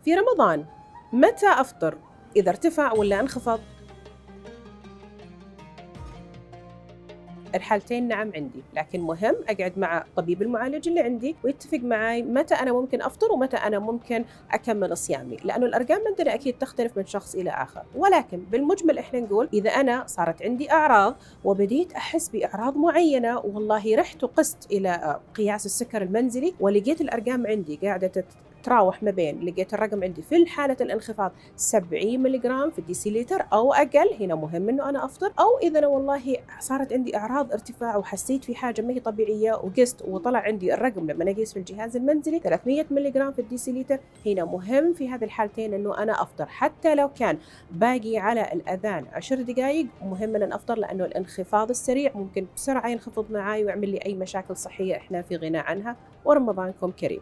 في رمضان متى أفطر؟ إذا ارتفع ولا انخفض؟ الحالتين نعم عندي، لكن مهم أقعد مع طبيب المعالج اللي عندي ويتفق معاي متى أنا ممكن أفطر ومتى أنا ممكن أكمل صيامي، لأنه الأرقام عندنا أكيد تختلف من شخص إلى آخر، ولكن بالمجمل إحنا نقول إذا أنا صارت عندي أعراض وبديت أحس بأعراض معينة والله رحت وقست إلى قياس السكر المنزلي ولقيت الأرقام عندي قاعدة تراوح ما بين، لقيت الرقم عندي في حالة الانخفاض 70 ملغ في الديسيليتر أو أقل، هنا مهم إنه أنا أفطر. أو إذا أنا والله صارت عندي أعراض ارتفاع وحسيت في حاجة ما هي طبيعية وقست وطلع عندي الرقم لما أقيس في الجهاز المنزلي 300 ملغ في الديسيليتر، هنا مهم في هذه الحالتين إنه أنا أفطر، حتى لو كان باقي على الأذان 10 دقائق مهم إن أفطر، لأنه الانخفاض السريع ممكن بسرعة ينخفض معاي ويعمل لي أي مشاكل صحية إحنا في غنى عنها. ورمضانكم كريم.